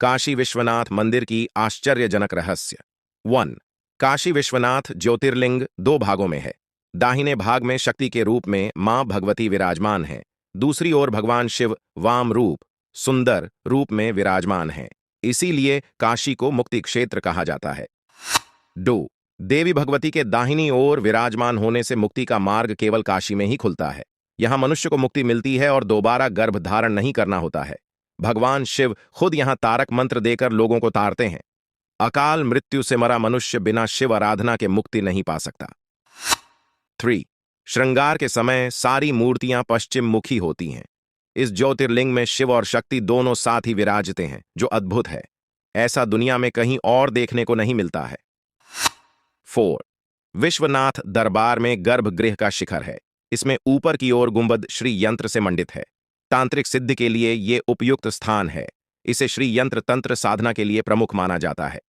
काशी विश्वनाथ मंदिर की आश्चर्यजनक रहस्य। 1। काशी विश्वनाथ ज्योतिर्लिंग दो भागों में है। दाहिने भाग में शक्ति के रूप में मां भगवती विराजमान है। दूसरी ओर भगवान शिव वाम रूप सुंदर रूप में विराजमान है। इसीलिए काशी को मुक्ति क्षेत्र कहा जाता है। 2। देवी भगवती के दाहिनी ओर विराजमान होने से मुक्ति का मार्ग केवल काशी में ही खुलता है। यहां मनुष्य को मुक्ति मिलती है और दोबारा गर्भ धारण नहीं करना होता है। भगवान शिव खुद यहां तारक मंत्र देकर लोगों को तारते हैं। अकाल मृत्यु से मरा मनुष्य बिना शिव आराधना के मुक्ति नहीं पा सकता। 3। श्रृंगार के समय सारी मूर्तियां पश्चिम मुखी होती हैं। इस ज्योतिर्लिंग में शिव और शक्ति दोनों साथ ही विराजते हैं, जो अद्भुत है। ऐसा दुनिया में कहीं और देखने को नहीं मिलता है। 4। विश्वनाथ दरबार में गर्भगृह का शिखर है। इसमें ऊपर की ओर गुंबद श्री यंत्र से मंडित है। तांत्रिक सिद्धि के लिए ये उपयुक्त स्थान है। इसे श्री यंत्र तंत्र साधना के लिए प्रमुख माना जाता है।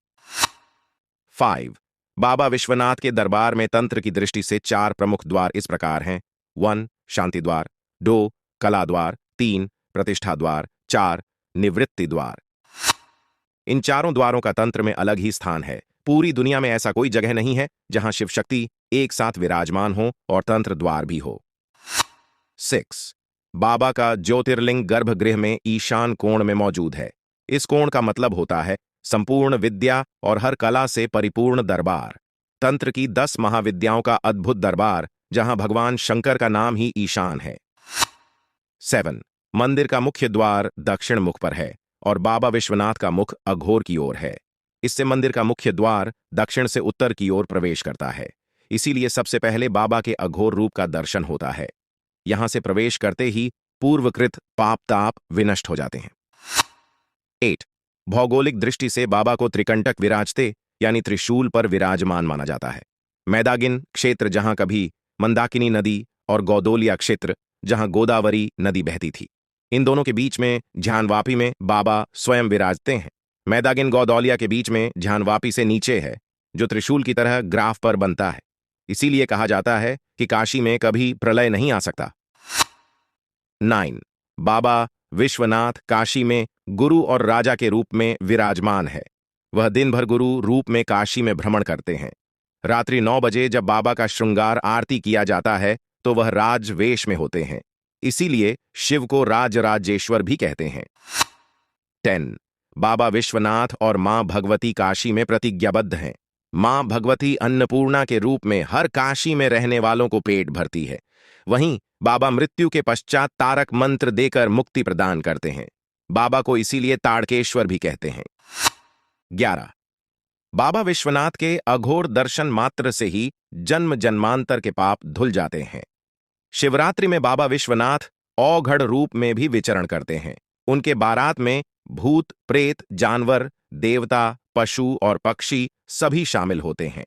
5। बाबा विश्वनाथ के दरबार में तंत्र की दृष्टि से 4 प्रमुख द्वार इस प्रकार हैं। 1। शांति द्वार, 2। कला द्वार, 3। प्रतिष्ठा द्वार, 4। निवृत्ति द्वार। इन चारों द्वारों का तंत्र में अलग ही स्थान है। पूरी दुनिया में ऐसा कोई जगह नहीं है जहां शिव शक्ति एक साथ विराजमान हो और तंत्र द्वार भी हो। 6। बाबा का ज्योतिर्लिंग गर्भगृह में ईशान कोण में मौजूद है। इस कोण का मतलब होता है संपूर्ण विद्या और हर कला से परिपूर्ण दरबार। तंत्र की 10 महाविद्याओं का अद्भुत दरबार, जहां भगवान शंकर का नाम ही ईशान है। 7। मंदिर का मुख्य द्वार दक्षिण मुख पर है और बाबा विश्वनाथ का मुख अघोर की ओर है। इससे मंदिर का मुख्य द्वार दक्षिण से उत्तर की ओर प्रवेश करता है। इसीलिए सबसे पहले बाबा के अघोर रूप का दर्शन होता है। यहां से प्रवेश करते ही पूर्वकृत पाप ताप विनष्ट हो जाते हैं। 8। भौगोलिक दृष्टि से बाबा को त्रिकंटक विराजते यानी त्रिशूल पर विराजमान माना जाता है। मैदागिन क्षेत्र जहां कभी मंदाकिनी नदी और गौदोलिया क्षेत्र जहां गोदावरी नदी बहती थी, इन दोनों के बीच में झानवापी में बाबा स्वयं विराजते हैं। मैदागिन गौदौलिया के बीच में झानवापी से नीचे है, जो त्रिशूल की तरह ग्राफ पर बनता है। इसीलिए कहा जाता है कि काशी में कभी प्रलय नहीं आ सकता। 9। बाबा विश्वनाथ काशी में गुरु और राजा के रूप में विराजमान है। वह दिन भर गुरु रूप में काशी में भ्रमण करते हैं। रात्रि 9 बजे जब बाबा का श्रृंगार आरती किया जाता है तो वह राजवेश में होते हैं। इसीलिए शिव को राजराजेश्वर भी कहते हैं। 10। बाबा विश्वनाथ और मां भगवती काशी में प्रतिज्ञाबद्ध हैं। मां भगवती अन्नपूर्णा के रूप में हर काशी में रहने वालों को पेट भरती है। वहीं बाबा मृत्यु के पश्चात तारक मंत्र देकर मुक्ति प्रदान करते हैं। बाबा को इसीलिए ताड़केश्वर भी कहते हैं। 11। बाबा विश्वनाथ के अघोर दर्शन मात्र से ही जन्म जन्मांतर के पाप धुल जाते हैं। शिवरात्रि में बाबा विश्वनाथ औघड़ रूप में भी विचरण करते हैं। उनके बारात में भूत प्रेत जानवर देवता पशु और पक्षी सभी शामिल होते हैं।